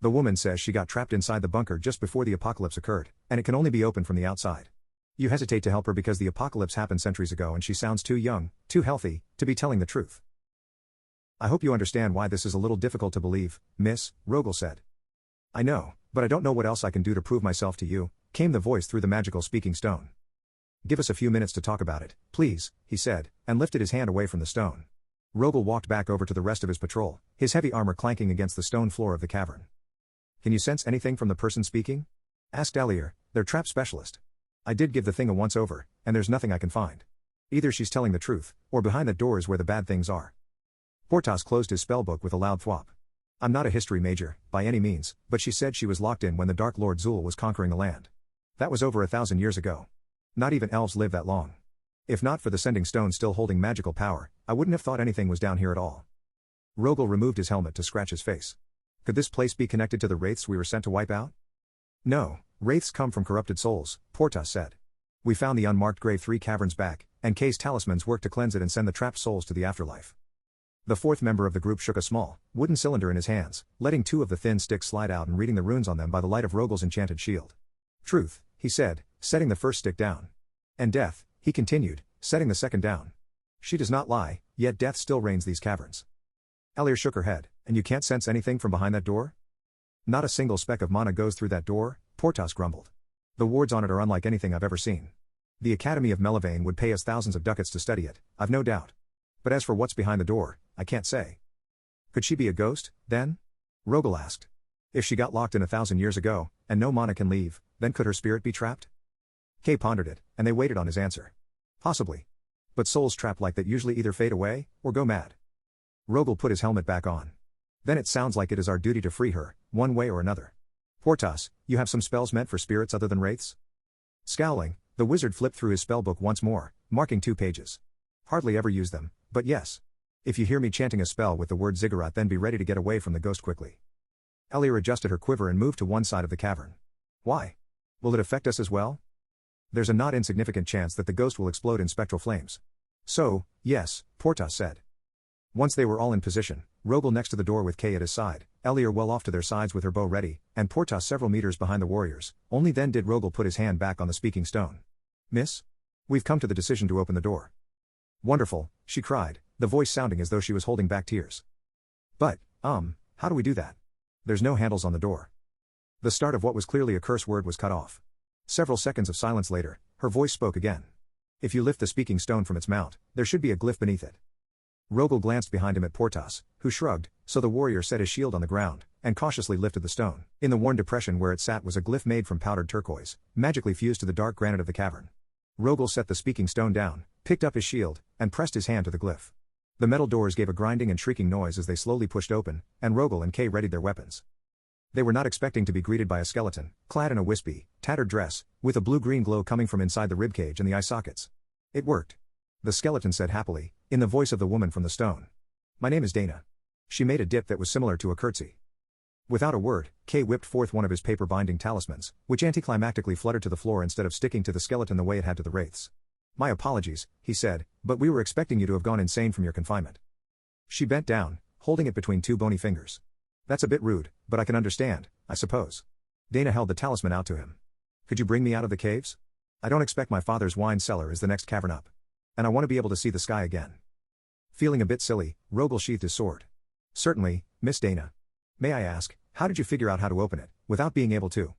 The woman says she got trapped inside the bunker just before the apocalypse occurred, and it can only be opened from the outside. You hesitate to help her because the apocalypse happened centuries ago and she sounds too young, too healthy, to be telling the truth. I hope you understand why this is a little difficult to believe, Miss, Rogel said. I know, but I don't know what else I can do to prove myself to you, came the voice through the magical speaking stone. Give us a few minutes to talk about it, please, he said, and lifted his hand away from the stone. Rogel walked back over to the rest of his patrol, his heavy armor clanking against the stone floor of the cavern. Can you sense anything from the person speaking? Asked Alier, their trap specialist. I did give the thing a once-over, and there's nothing I can find. Either she's telling the truth, or behind that door is where the bad things are. Portas closed his spellbook with a loud thwop. I'm not a history major, by any means, but she said she was locked in when the Dark Lord Zul was conquering the land. That was over 1,000 years ago. Not even elves live that long. If not for the sending stone still holding magical power, I wouldn't have thought anything was down here at all. Rogel removed his helmet to scratch his face. Could this place be connected to the wraiths we were sent to wipe out? No, wraiths come from corrupted souls, Portas said. We found the unmarked grave 3 caverns back, and Kay's talismans work to cleanse it and send the trapped souls to the afterlife. The fourth member of the group shook a small, wooden cylinder in his hands, letting 2 of the thin sticks slide out and reading the runes on them by the light of Rogel's enchanted shield. Truth, he said, setting the first stick down. And death, he continued, setting the second down. She does not lie, yet death still reigns these caverns. Alier shook her head, and you can't sense anything from behind that door? Not a single speck of mana goes through that door, Portas grumbled. The wards on it are unlike anything I've ever seen. The Academy of Melivane would pay us thousands of ducats to study it, I've no doubt. But as for what's behind the door, I can't say. Could she be a ghost, then? Rogel asked. If she got locked in 1,000 years ago, and no mana can leave, then could her spirit be trapped? Kay pondered it, and they waited on his answer. Possibly. But souls trapped like that usually either fade away, or go mad. Rogel put his helmet back on. Then it sounds like it is our duty to free her, one way or another. Portas, you have some spells meant for spirits other than wraiths? Scowling, the wizard flipped through his spellbook once more, marking 2 pages. Hardly ever use them, but yes. If you hear me chanting a spell with the word ziggurat, then be ready to get away from the ghost quickly. Alier adjusted her quiver and moved to one side of the cavern. Why? Will it affect us as well? There's a not insignificant chance that the ghost will explode in spectral flames. So, yes, Portas said. Once they were all in position, Rogel next to the door with Kay at his side, Alier well off to their sides with her bow ready, and Portas several meters behind the warriors, only then did Rogel put his hand back on the speaking stone. Miss? We've come to the decision to open the door. Wonderful, she cried, the voice sounding as though she was holding back tears. But, how do we do that? There's no handles on the door. The start of what was clearly a curse word was cut off. Several seconds of silence later, her voice spoke again. If you lift the speaking stone from its mount, there should be a glyph beneath it. Rogel glanced behind him at Portas, who shrugged, so the warrior set his shield on the ground, and cautiously lifted the stone. In the worn depression where it sat was a glyph made from powdered turquoise, magically fused to the dark granite of the cavern. Rogel set the speaking stone down, picked up his shield, and pressed his hand to the glyph. The metal doors gave a grinding and shrieking noise as they slowly pushed open, and Rogel and Kay readied their weapons. They were not expecting to be greeted by a skeleton, clad in a wispy, tattered dress, with a blue-green glow coming from inside the ribcage and the eye sockets. It worked. The skeleton said happily, in the voice of the woman from the stone. My name is Dana. She made a dip that was similar to a curtsy. Without a word, Kay whipped forth one of his paper-binding talismans, which anticlimactically fluttered to the floor instead of sticking to the skeleton the way it had to the wraiths. My apologies, he said, but we were expecting you to have gone insane from your confinement. She bent down, holding it between 2 bony fingers. That's a bit rude, but I can understand, I suppose. Dana held the talisman out to him. Could you bring me out of the caves? I don't expect my father's wine cellar is the next cavern up. And I want to be able to see the sky again. Feeling a bit silly, Rogel sheathed his sword. Certainly, Miss Dana. May I ask, how did you figure out how to open it, without being able to?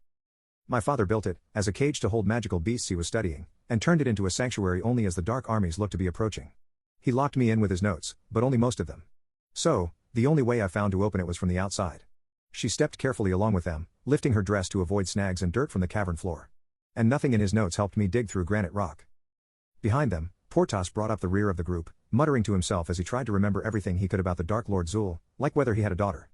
My father built it, as a cage to hold magical beasts he was studying, and turned it into a sanctuary only as the dark armies looked to be approaching. He locked me in with his notes, but only most of them. So, the only way I found to open it was from the outside. She stepped carefully along with them, lifting her dress to avoid snags and dirt from the cavern floor. And nothing in his notes helped me dig through granite rock. Behind them, Portas brought up the rear of the group, muttering to himself as he tried to remember everything he could about the Dark Lord Zul, like whether he had a daughter.